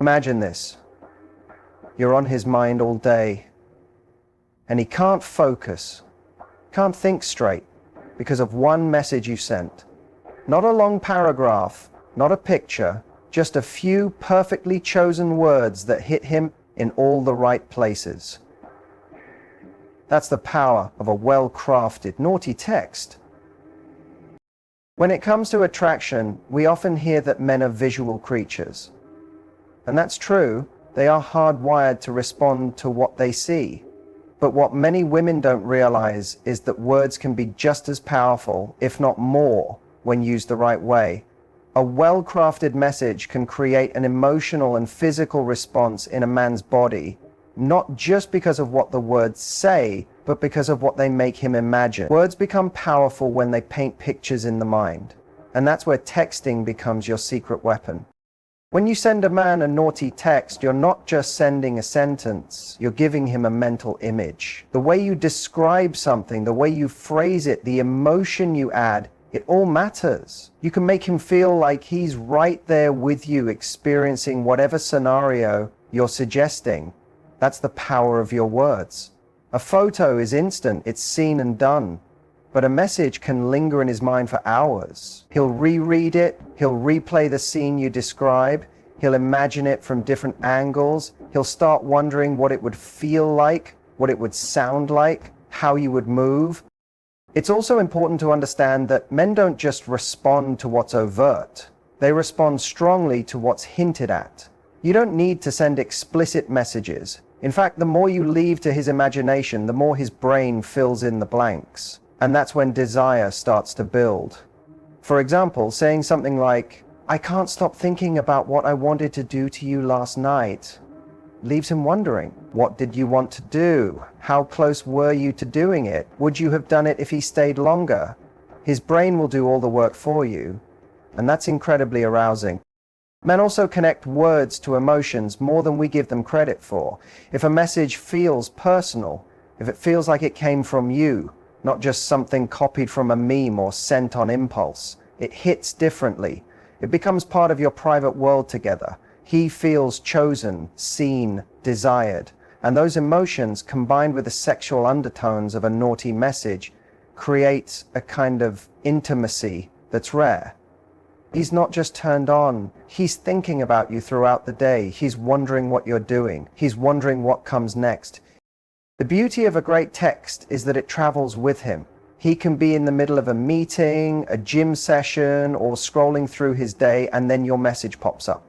Imagine this. You're on his mind all day, and he can't focus, can't think straight because of one message you sent. Not a long paragraph, not a picture, just a few perfectly chosen words that hit him in all the right places. That's the power of a well-crafted, naughty text. When it comes to attraction, we often hear that men are visual creatures. And that's true, they are hardwired to respond to what they see. But what many women don't realize is that words can be just as powerful, if not more, when used the right way. A well-crafted message can create an emotional and physical response in a man's body, not just because of what the words say, but because of what they make him imagine. Words become powerful when they paint pictures in the mind, and that's where texting becomes your secret weapon. When you send a man a naughty text, you're not just sending a sentence, you're giving him a mental image. The way you describe something, the way you phrase it, the emotion you add, it all matters. You can make him feel like he's right there with you, experiencing whatever scenario you're suggesting. That's the power of your words. A photo is instant, it's seen and done. But a message can linger in his mind for hours. He'll reread it, he'll replay the scene you describe, he'll imagine it from different angles, he'll start wondering what it would feel like, what it would sound like, how you would move. It's also important to understand that men don't just respond to what's overt. They respond strongly to what's hinted at. You don't need to send explicit messages. In fact, the more you leave to his imagination, the more his brain fills in the blanks. And that's when desire starts to build. For example, saying something like, "I can't stop thinking about what I wanted to do to you last night," leaves him wondering, what did you want to do? How close were you to doing it? Would you have done it if he stayed longer? His brain will do all the work for you, and that's incredibly arousing. Men also connect words to emotions more than we give them credit for. If a message feels personal, if it feels like it came from you, not just something copied from a meme or sent on impulse, it hits differently. It becomes part of your private world together. He feels chosen, seen, desired. And those emotions, combined with the sexual undertones of a naughty message, creates a kind of intimacy that's rare. He's not just turned on, he's thinking about you throughout the day. He's wondering what you're doing. He's wondering what comes next. The beauty of a great text is that it travels with him. He can be in the middle of a meeting, a gym session, or scrolling through his day, and then your message pops up.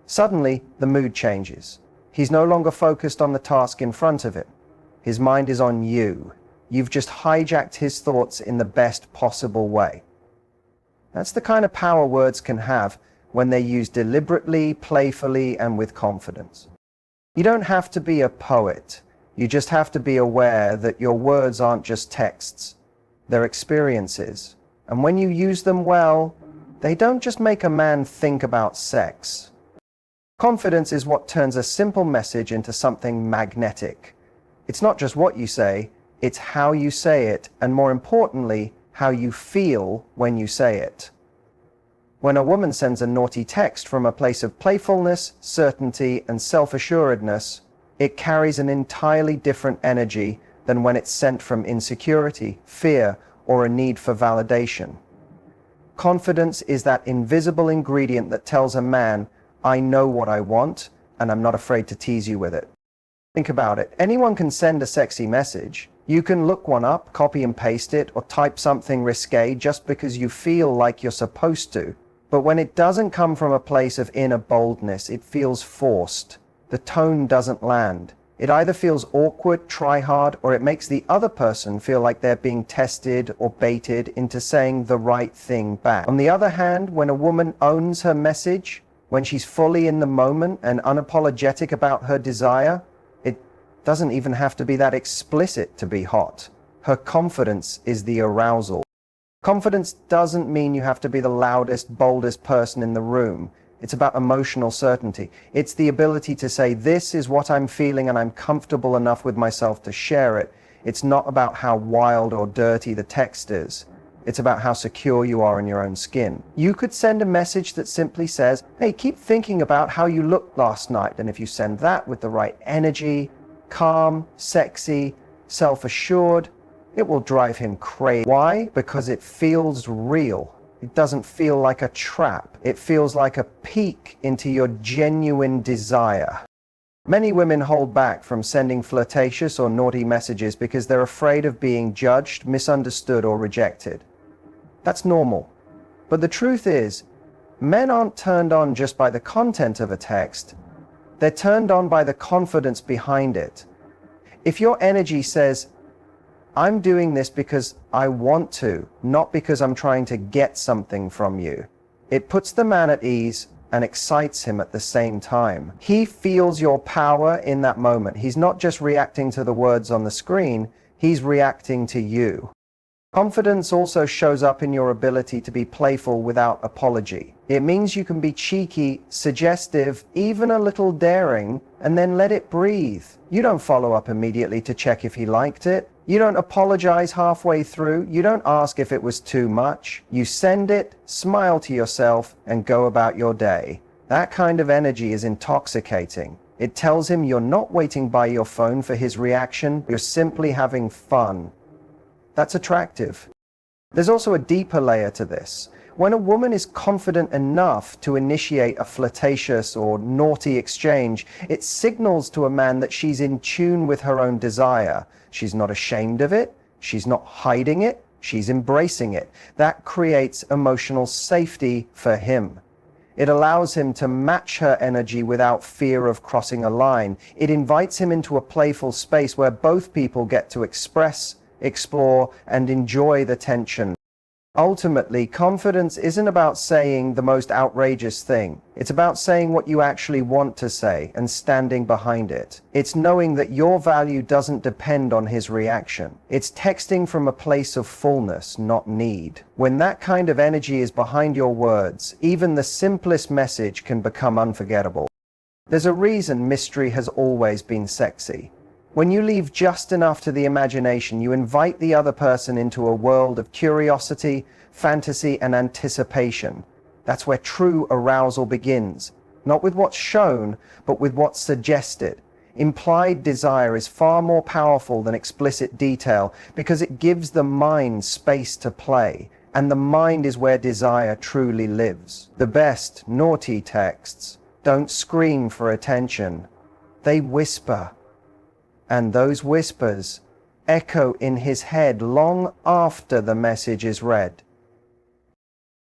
Suddenly, the mood changes. He's no longer focused on the task in front of him. His mind is on you. You've just hijacked his thoughts in the best possible way. That's the kind of power words can have when they're used deliberately, playfully, and with confidence. You don't have to be a poet. You just have to be aware that your words aren't just texts. They're experiences. And when you use them well, they don't just make a man think about sex. Confidence is what turns a simple message into something magnetic. It's not just what you say, it's how you say it, and more importantly, how you feel when you say it. When a woman sends a naughty text from a place of playfulness, certainty, and self-assuredness, it carries an entirely different energy than when it's sent from insecurity, fear, or a need for validation. Confidence is that invisible ingredient that tells a man, "I know what I want, and I'm not afraid to tease you with it." Think about it. Anyone can send a sexy message. You can look one up, copy and paste it, or type something risque just because you feel like you're supposed to. But when it doesn't come from a place of inner boldness, it feels forced. The tone doesn't land. It either feels awkward, try hard, or it makes the other person feel like they're being tested or baited into saying the right thing back. On the other hand, when a woman owns her message, when she's fully in the moment and unapologetic about her desire, it doesn't even have to be that explicit to be hot. Her confidence is the arousal. Confidence doesn't mean you have to be the loudest, boldest person in the room. It's about emotional certainty. It's the ability to say, "This is what I'm feeling and I'm comfortable enough with myself to share it." It's not about how wild or dirty the text is. It's about how secure you are in your own skin. You could send a message that simply says, hey, keep thinking about how you looked last night. And if you send that with the right energy, calm, sexy, self-assured, it will drive him crazy. Why? Because it feels real. It doesn't feel like a trap. It feels like a peek into your genuine desire. Many women hold back from sending flirtatious or naughty messages because they're afraid of being judged, misunderstood, or rejected. That's normal. But the truth is, men aren't turned on just by the content of a text. They're turned on by the confidence behind it. If your energy says, I'm doing this because I want to, not because I'm trying to get something from you, it puts the man at ease and excites him at the same time. He feels your power in that moment. He's not just reacting to the words on the screen, he's reacting to you. Confidence also shows up in your ability to be playful without apology. It means you can be cheeky, suggestive, even a little daring, and then let it breathe. You don't follow up immediately to check if he liked it. You don't apologize halfway through. You don't ask if it was too much. You send it, smile to yourself, and go about your day. That kind of energy is intoxicating. It tells him you're not waiting by your phone for his reaction. You're simply having fun. That's attractive. There's also a deeper layer to this. When a woman is confident enough to initiate a flirtatious or naughty exchange, it signals to a man that she's in tune with her own desire. She's not ashamed of it. She's not hiding it. She's embracing it. That creates emotional safety for him. It allows him to match her energy without fear of crossing a line. It invites him into a playful space where both people get to express, explore, and enjoy the tension. Ultimately, confidence isn't about saying the most outrageous thing. It's about saying what you actually want to say and standing behind it. It's knowing that your value doesn't depend on his reaction. It's texting from a place of fullness, not need. When that kind of energy is behind your words, even the simplest message can become unforgettable. There's a reason mystery has always been sexy. When you leave just enough to the imagination, you invite the other person into a world of curiosity, fantasy, and anticipation. That's where true arousal begins. Not with what's shown, but with what's suggested. Implied desire is far more powerful than explicit detail because it gives the mind space to play, and the mind is where desire truly lives. The best naughty texts don't scream for attention. They whisper. And those whispers echo in his head long after the message is read.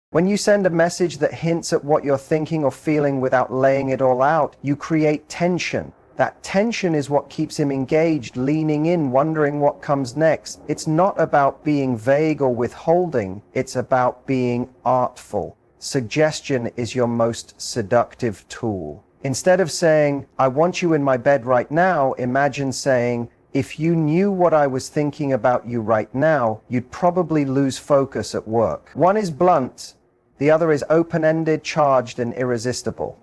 When you send a message that hints at what you're thinking or feeling without laying it all out, you create tension. That tension is what keeps him engaged, leaning in, wondering what comes next. It's not about being vague or withholding. It's about being artful. Suggestion is your most seductive tool. Instead of saying, I want you in my bed right now, imagine saying, if you knew what I was thinking about you right now, you'd probably lose focus at work. One is blunt, the other is open-ended, charged, and irresistible.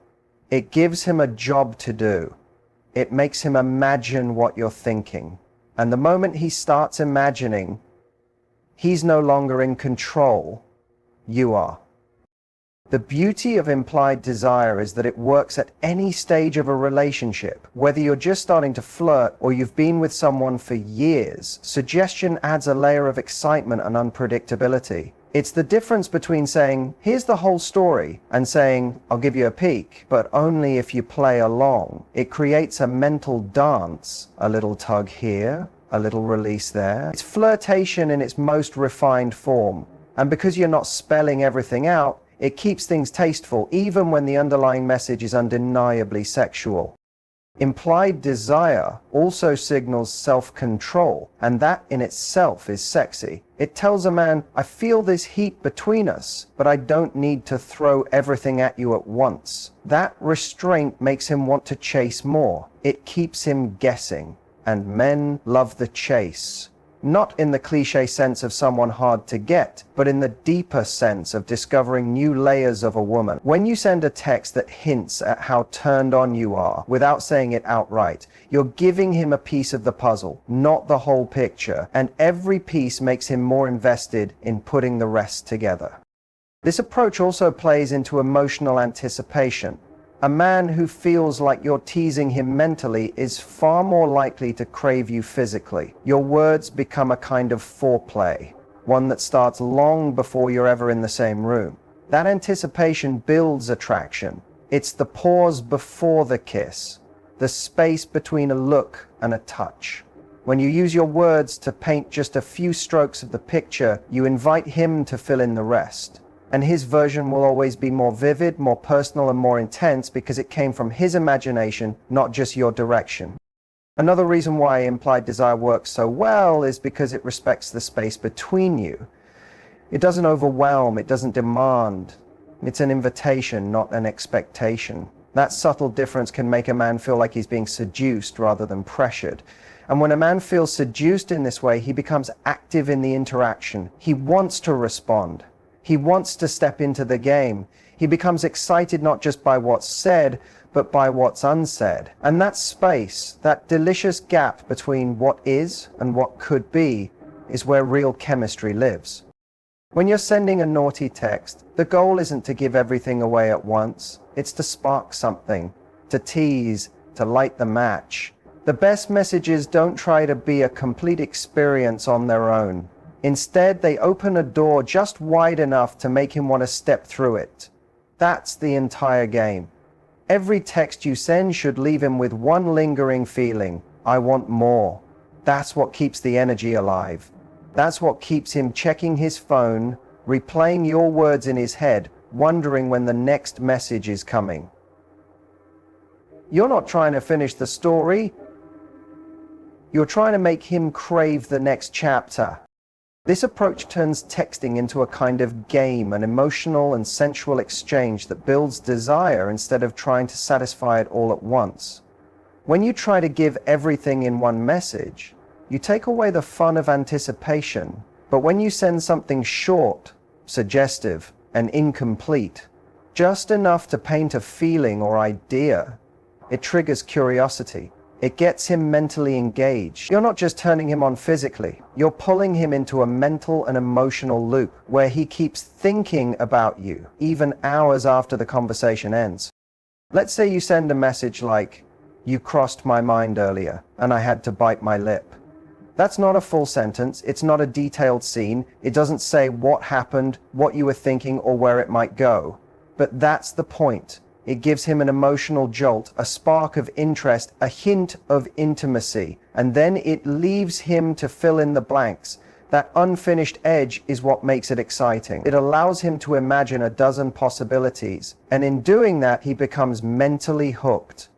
It gives him a job to do. It makes him imagine what you're thinking. And the moment he starts imagining, he's no longer in control. You are. The beauty of implied desire is that it works at any stage of a relationship. Whether you're just starting to flirt or you've been with someone for years, suggestion adds a layer of excitement and unpredictability. It's the difference between saying, here's the whole story, and saying, I'll give you a peek, but only if you play along. It creates a mental dance, a little tug here, a little release there. It's flirtation in its most refined form. And because you're not spelling everything out, it keeps things tasteful, even when the underlying message is undeniably sexual. Implied desire also signals self-control, and that in itself is sexy. It tells a man, I feel this heat between us, but I don't need to throw everything at you at once. That restraint makes him want to chase more. It keeps him guessing, and men love the chase. Not in the cliche sense of someone hard to get, but in the deeper sense of discovering new layers of a woman. When you send a text that hints at how turned on you are without saying it outright, you're giving him a piece of the puzzle, not the whole picture, and every piece makes him more invested in putting the rest together. This approach also plays into emotional anticipation. A man who feels like you're teasing him mentally is far more likely to crave you physically. Your words become a kind of foreplay, one that starts long before you're ever in the same room. That anticipation builds attraction. It's the pause before the kiss, the space between a look and a touch. When you use your words to paint just a few strokes of the picture, you invite him to fill in the rest. And his version will always be more vivid, more personal, and more intense because it came from his imagination, not just your direction. Another reason why implied desire works so well is because it respects the space between you. It doesn't overwhelm, it doesn't demand. It's an invitation, not an expectation. That subtle difference can make a man feel like he's being seduced rather than pressured. And when a man feels seduced in this way, he becomes active in the interaction. He wants to respond. He wants to step into the game. He becomes excited not just by what's said, but by what's unsaid. And that space, that delicious gap between what is and what could be, is where real chemistry lives. When you're sending a naughty text, the goal isn't to give everything away at once. It's to spark something, to tease, to light the match. The best messages don't try to be a complete experience on their own. Instead, they open a door just wide enough to make him want to step through it. That's the entire game. Every text you send should leave him with one lingering feeling: I want more. That's what keeps the energy alive. That's what keeps him checking his phone, replaying your words in his head, wondering when the next message is coming. You're not trying to finish the story. You're trying to make him crave the next chapter. This approach turns texting into a kind of game, an emotional and sensual exchange that builds desire instead of trying to satisfy it all at once. When you try to give everything in one message, you take away the fun of anticipation. But when you send something short, suggestive, and incomplete, just enough to paint a feeling or idea, it triggers curiosity. It gets him mentally engaged. You're not just turning him on physically, you're pulling him into a mental and emotional loop where he keeps thinking about you, even hours after the conversation ends. Let's say you send a message like, "You crossed my mind earlier, and I had to bite my lip." That's not a full sentence, it's not a detailed scene, it doesn't say what happened, what you were thinking, or where it might go. But that's the point. It gives him an emotional jolt, a spark of interest, a hint of intimacy, and then it leaves him to fill in the blanks. That unfinished edge is what makes it exciting. It allows him to imagine a dozen possibilities, and in doing that, he becomes mentally hooked.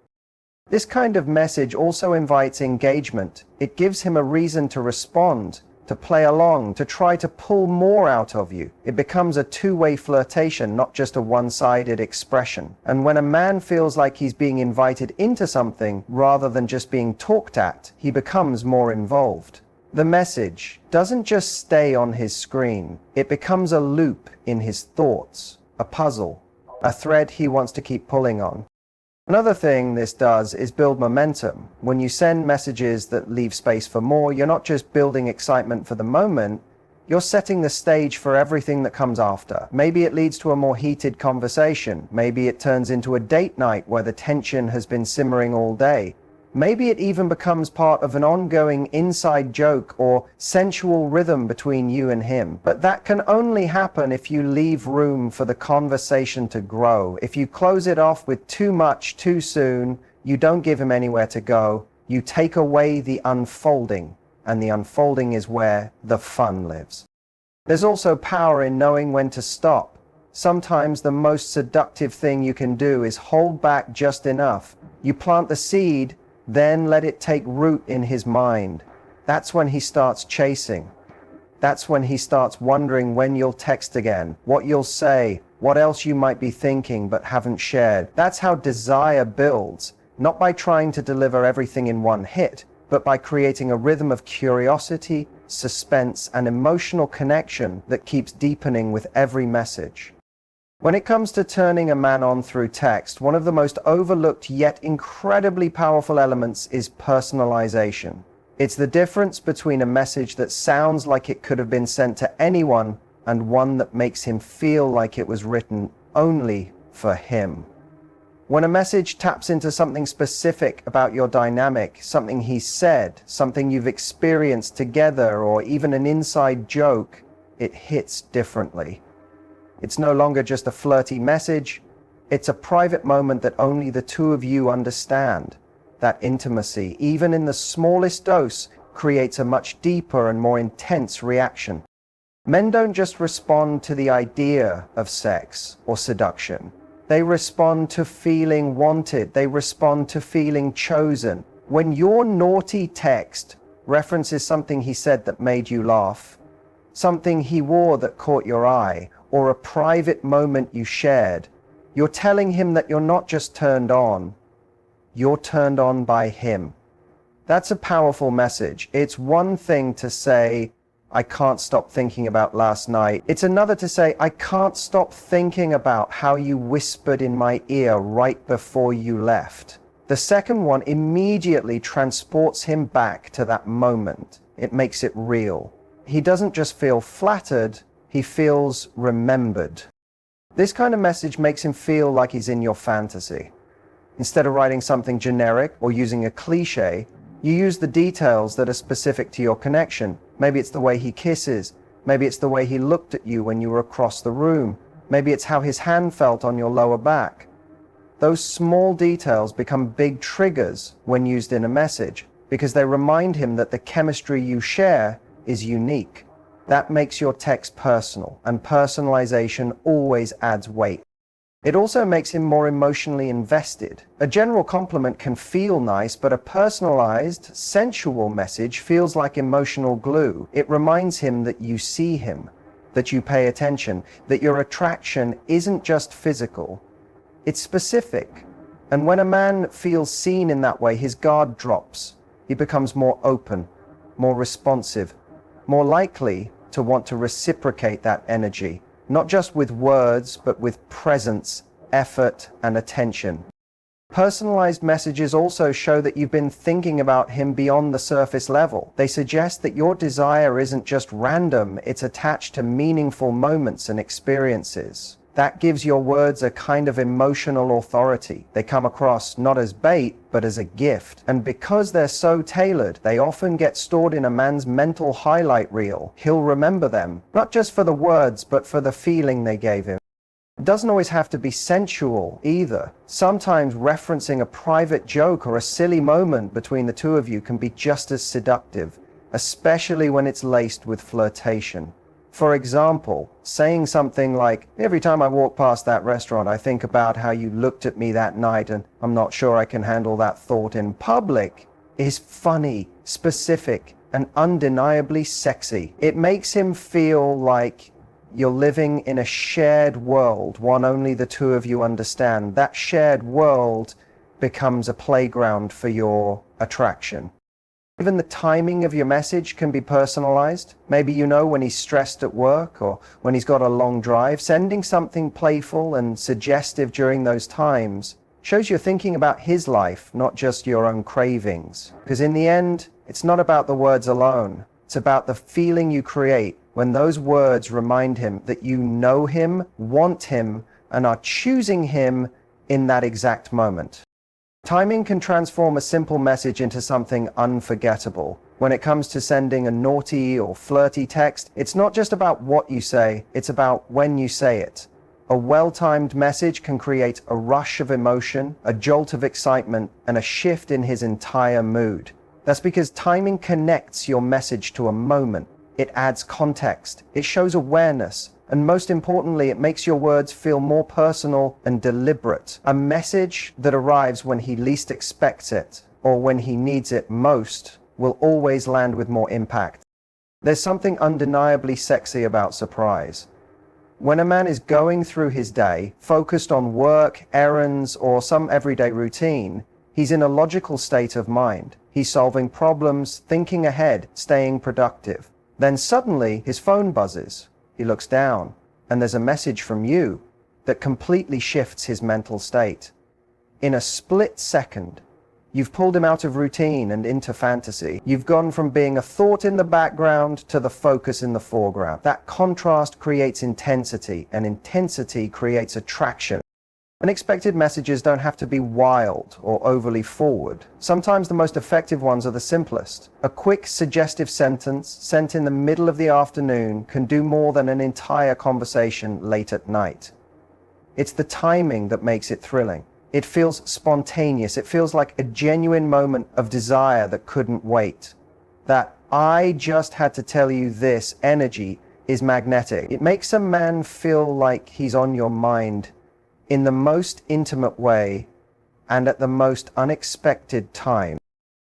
This kind of message also invites engagement. It gives him a reason to respond, to play along, to try to pull more out of you. It becomes a two-way flirtation, not just a one-sided expression. And when a man feels like he's being invited into something rather than just being talked at, he becomes more involved. The message doesn't just stay on his screen. It becomes a loop in his thoughts, a puzzle, a thread he wants to keep pulling on. Another thing this does is build momentum. When you send messages that leave space for more, you're not just building excitement for the moment, you're setting the stage for everything that comes after. Maybe it leads to a more heated conversation. Maybe it turns into a date night where the tension has been simmering all day. Maybe it even becomes part of an ongoing inside joke or sensual rhythm between you and him. But that can only happen if you leave room for the conversation to grow. If you close it off with too much too soon, you don't give him anywhere to go. You take away the unfolding, and the unfolding is where the fun lives. There's also power in knowing when to stop. Sometimes the most seductive thing you can do is hold back just enough. You plant the seed, then let it take root in his mind. That's when he starts chasing. That's when he starts wondering when you'll text again, what you'll say, what else you might be thinking but haven't shared. That's how desire builds, not by trying to deliver everything in one hit, but by creating a rhythm of curiosity, suspense, and emotional connection that keeps deepening with every message. When it comes to turning a man on through text, one of the most overlooked yet incredibly powerful elements is personalization. It's the difference between a message that sounds like it could have been sent to anyone and one that makes him feel like it was written only for him. When a message taps into something specific about your dynamic, something he said, something you've experienced together, or even an inside joke, it hits differently. It's no longer just a flirty message, it's a private moment that only the two of you understand. That intimacy, even in the smallest dose, creates a much deeper and more intense reaction. Men don't just respond to the idea of sex or seduction. They respond to feeling wanted. They respond to feeling chosen. When your naughty text references something he said that made you laugh, something he wore that caught your eye, or a private moment you shared, you're telling him that you're not just turned on, you're turned on by him. That's a powerful message. It's one thing to say, I can't stop thinking about last night. It's another to say, I can't stop thinking about how you whispered in my ear right before you left. The second one immediately transports him back to that moment. It makes it real. He doesn't just feel flattered, he feels remembered. This kind of message makes him feel like he's in your fantasy. Instead of writing something generic or using a cliche, you use the details that are specific to your connection. Maybe it's the way he kisses. Maybe it's the way he looked at you when you were across the room. Maybe it's how his hand felt on your lower back. Those small details become big triggers when used in a message because they remind him that the chemistry you share is unique. That makes your text personal, and personalization always adds weight. It also makes him more emotionally invested. A general compliment can feel nice, but a personalized, sensual message feels like emotional glue. It reminds him that you see him, that you pay attention, that your attraction isn't just physical, it's specific. And when a man feels seen in that way, his guard drops. He becomes more open, more responsive, more likely to want to reciprocate that energy, not just with words, but with presence, effort, and attention. Personalized messages also show that you've been thinking about him beyond the surface level. They suggest that your desire isn't just random, it's attached to meaningful moments and experiences. That gives your words a kind of emotional authority. They come across not as bait, but as a gift. And because they're so tailored, they often get stored in a man's mental highlight reel. He'll remember them, not just for the words, but for the feeling they gave him. It doesn't always have to be sensual either. Sometimes referencing a private joke or a silly moment between the two of you can be just as seductive, especially when it's laced with flirtation. For example, saying something like, every time I walk past that restaurant, I think about how you looked at me that night and I'm not sure I can handle that thought in public, is funny, specific, and undeniably sexy. It makes him feel like you're living in a shared world, one only the two of you understand. That shared world becomes a playground for your attraction. Even the timing of your message can be personalized. Maybe you know when he's stressed at work or when he's got a long drive. Sending something playful and suggestive during those times shows you're thinking about his life, not just your own cravings. Because in the end, it's not about the words alone. It's about the feeling you create when those words remind him that you know him, want him, and are choosing him in that exact moment. Timing can transform a simple message into something unforgettable. When it comes to sending a naughty or flirty text, it's not just about what you say, it's about when you say it. A well-timed message can create a rush of emotion, a jolt of excitement, and a shift in his entire mood. That's because timing connects your message to a moment. It adds context, it shows awareness, and most importantly, it makes your words feel more personal and deliberate. A message that arrives when he least expects it, or when he needs it most, will always land with more impact. There's something undeniably sexy about surprise. When a man is going through his day, focused on work, errands, or some everyday routine, he's in a logical state of mind. He's solving problems, thinking ahead, staying productive. Then suddenly his phone buzzes. He looks down, and there's a message from you that completely shifts his mental state. In a split second, you've pulled him out of routine and into fantasy. You've gone from being a thought in the background to the focus in the foreground. That contrast creates intensity, and intensity creates attraction. Unexpected messages don't have to be wild or overly forward. Sometimes the most effective ones are the simplest. A quick, suggestive sentence sent in the middle of the afternoon can do more than an entire conversation late at night. It's the timing that makes it thrilling. It feels spontaneous. It feels like a genuine moment of desire that couldn't wait. That "I just had to tell you this" energy is magnetic. It makes a man feel like he's on your mind in the most intimate way and at the most unexpected time.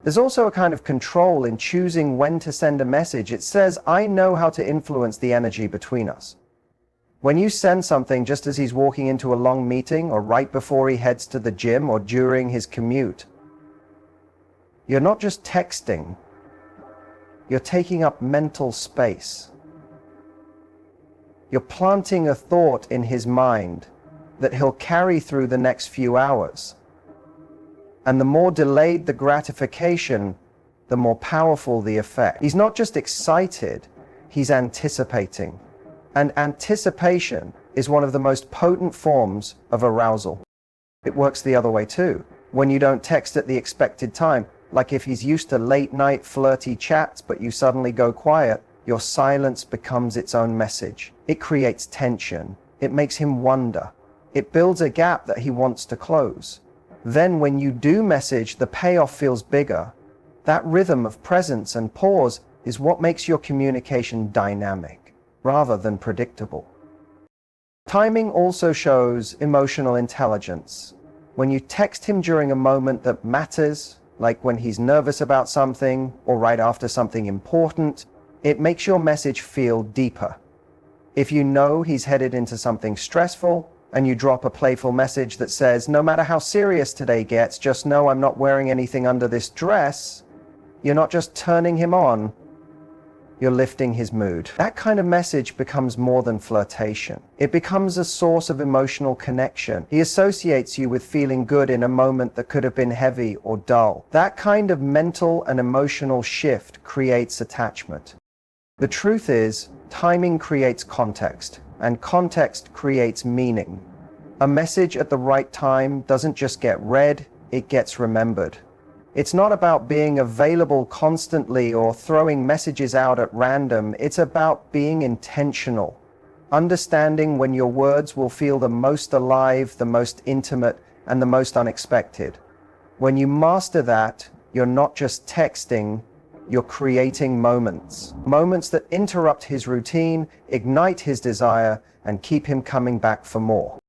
There's also a kind of control in choosing when to send a message. It says, I know how to influence the energy between us. When you send something just as he's walking into a long meeting, or right before he heads to the gym, or during his commute, you're not just texting, you're taking up mental space. You're planting a thought in his mind that he'll carry through the next few hours. And the more delayed the gratification, the more powerful the effect. He's not just excited, he's anticipating. And anticipation is one of the most potent forms of arousal. It works the other way too. When you don't text at the expected time, like if he's used to late night flirty chats but you suddenly go quiet, your silence becomes its own message. It creates tension. It makes him wonder. It builds a gap that he wants to close. Then when you do message, the payoff feels bigger. That rhythm of presence and pause is what makes your communication dynamic, rather than predictable. Timing also shows emotional intelligence. When you text him during a moment that matters, like when he's nervous about something or right after something important, it makes your message feel deeper. If you know he's headed into something stressful, and you drop a playful message that says, no matter how serious today gets, just know I'm not wearing anything under this dress, you're not just turning him on, you're lifting his mood. That kind of message becomes more than flirtation. It becomes a source of emotional connection. He associates you with feeling good in a moment that could have been heavy or dull. That kind of mental and emotional shift creates attachment. The truth is, timing creates context, and context creates meaning. A message at the right time doesn't just get read, it gets remembered. It's not about being available constantly or throwing messages out at random. It's about being intentional, understanding when your words will feel the most alive, the most intimate, and the most unexpected. When you master that, you're not just texting, you're creating moments. Moments that interrupt his routine, ignite his desire, and keep him coming back for more.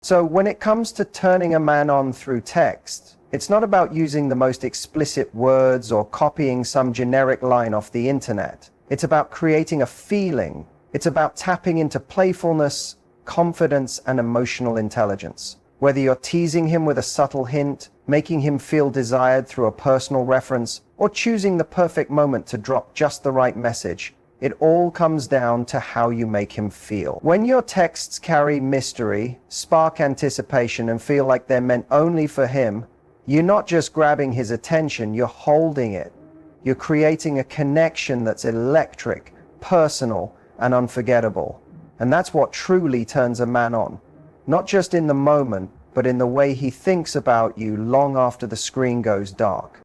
So when it comes to turning a man on through text, it's not about using the most explicit words or copying some generic line off the internet. It's about creating a feeling. It's about tapping into playfulness, confidence, and emotional intelligence. Whether you're teasing him with a subtle hint, making him feel desired through a personal reference, or choosing the perfect moment to drop just the right message, it all comes down to how you make him feel. When your texts carry mystery, spark anticipation, and feel like they're meant only for him, you're not just grabbing his attention, you're holding it. You're creating a connection that's electric, personal, and unforgettable. And that's what truly turns a man on. Not just in the moment, but in the way he thinks about you long after the screen goes dark.